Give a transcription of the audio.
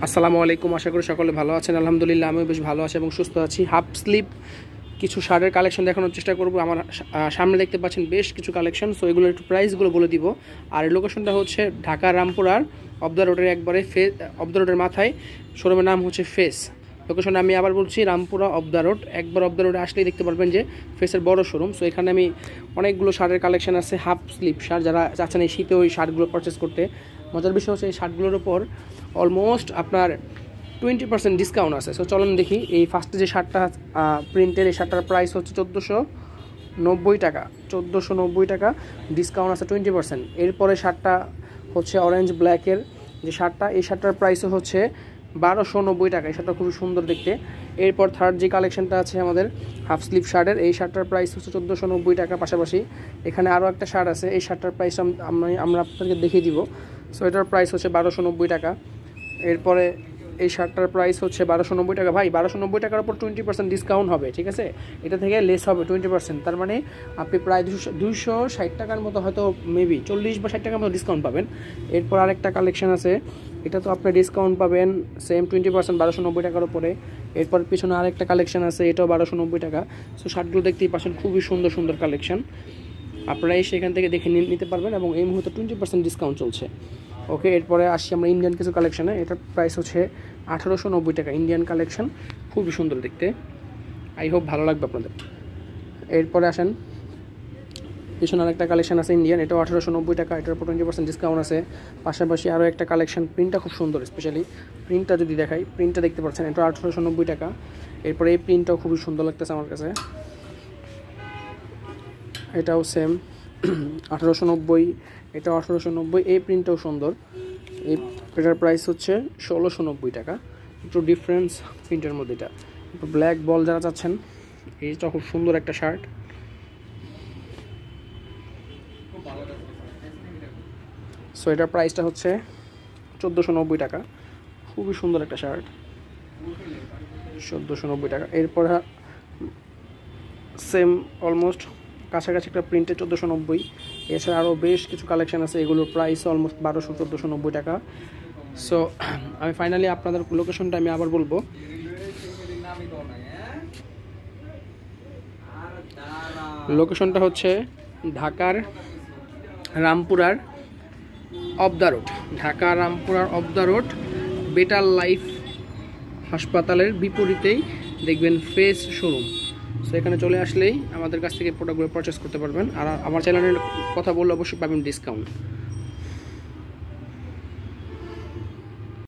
আসসালামু আলাইকুম। আশা করি সকলে ভালো আছেন। আলহামদুলিল্লাহ আমিও বেশ ভালো আছি এবং সুস্থ আছি। হাফ স্লিভ কিছু শার্টের কালেকশন দেখানোর চেষ্টা করব। আমার সামনে দেখতে পাচ্ছেন বেশ কিছু কালেকশন, সো এগুলোর একটু প্রাইসগুলো বলে দিব। আর লোকেশনটা হচ্ছে ঢাকা রামপুরার অফ দ্য রোডের একবারে অফ দ্য রোডের মাথায় শোরুমের নাম হচ্ছে ফেস। লোকেশন আমি আবার বলছি, রামপুরা অফ দ্য রোড। একবার অফ দ্য রোডে আসলেই দেখতে পারবেন যে ফেসের বড় শোরুম। সো এখানে আমি অনেকগুলো শার্টের কালেকশন আছে, হাফ স্লিভ শার্ট। যারা চাচ্ছেন এই শীতে ওই শার্টগুলো পারচেস করতে, মজার বিষয় হচ্ছে এই শার্টগুলোর উপর অলমোস্ট আপনার 20% ডিসকাউন্ট আছে। সো চলুন দেখি। এই ফার্স্টে যে শার্টটা প্রিন্টের, এই শার্টটার প্রাইস হচ্ছে 1490 টাকা। 1490 টাকা ডিসকাউন্ট আছে 20%। এরপরে শার্টটা হচ্ছে অরেঞ্জ ব্ল্যাকের যে শার্টটা, এই শার্টটার প্রাইসও হচ্ছে 1290 টাকা। এই শার্টটা খুবই সুন্দর দেখতে। এরপর থার্ড যে কালেকশনটা আছে আমাদের হাফ স্লিভ শার্টের, এই শার্টটার প্রাইস হচ্ছে 1490 টাকা। পাশাপাশি এখানে আরও একটা শার্ট আছে, এই শার্টটার প্রাইস আমরা আপনাদেরকে দেখিয়ে দিব। সো এটার প্রাইস হচ্ছে 1290 টাকা। এরপরে এই শার্টটার প্রাইস হচ্ছে 1290 টাকা। ভাই 1290 টাকার উপর 20% ডিসকাউন্ট হবে, ঠিক আছে? এটা থেকে লেস হবে 20%, তার মানে আপনি প্রায় 260 টাকার মতো, হয়তো মেবি 40 বা 60 টাকার মতো ডিসকাউন্ট পাবেন। এরপর আরেকটা কালেকশন আছে, এটা তো আপনি ডিসকাউন্ট পাবেন সেম 20%, 1290 টাকার উপরে। এরপর পিছনে আরেকটা কালেকশন আছে, এটাও 1290 টাকা। সো শার্টগুলো দেখতেই পাচ্ছেন, খুবই সুন্দর সুন্দর কালেকশন। আপনারা সেখান থেকে দেখে নিতে পারবেন এবং এই মুহূর্তে 20% ডিসকাউন্ট চলছে। ওকে, এরপরে আসি আমরা ইন্ডিয়ান কিছু কালেকশানে। এটার প্রাইস হচ্ছে 1890 টাকা। ইন্ডিয়ান কালেকশন, খুবই সুন্দর দেখতে। আই হোপ ভালো লাগবে আপনাদের। এরপরে আসেন, পিছনে আরেকটা কালেকশন আছে ইন্ডিয়ান, এটাও 1890 টাকা। এটার উপর 20% ডিসকাউন্ট আছে। পাশাপাশি আরও একটা কালেকশন, প্রিন্টটা খুব সুন্দর, স্পেশালি প্রিন্টটা যদি দেখাই, প্রিন্টটা দেখতে পাচ্ছেন, এটা 1890 টাকা। এরপরে এই প্রিন্টটাও খুবই সুন্দর লাগতেছে আমার কাছে, এটাও সেম 1890। এটাও 1890। এই প্রিন্টটাও সুন্দর। এটার প্রাইস হচ্ছে 1690 টাকা। একটু ডিফারেন্স প্রিন্টের মধ্যে। এটা একটু ব্ল্যাক বল যারা চাচ্ছেন, এইটা খুব সুন্দর একটা শার্ট। সো এটার প্রাইসটা হচ্ছে 1490 টাকা। খুবই সুন্দর একটা শার্ট, 1490 টাকা। এরপর সেম অলমোস্ট কাছাকাছি একটা প্রিন্টে 1490। এছাড়া আরও বেশ কিছু কালেকশন আছে, এগুলোর প্রাইস অলমোস্ট 1490 টাকা। সো আমি ফাইনালি আপনাদের লোকেশনটা আমি আবার বলবো। লোকেশনটা হচ্ছে ঢাকার রামপুরার অফ দ্য রোড। ঢাকা রামপুরার off the road better life হাসপাতালের বিপরীতেই দেখবেন ফেস শোরুম। সো এখানে চলে আসলেই আমাদের কাছ থেকে প্রোডাক্টগুলো পারচেস করতে পারবেন। আর আমার চ্যানেলের কথা বললে অবশ্যই পাবেন ডিসকাউন্ট।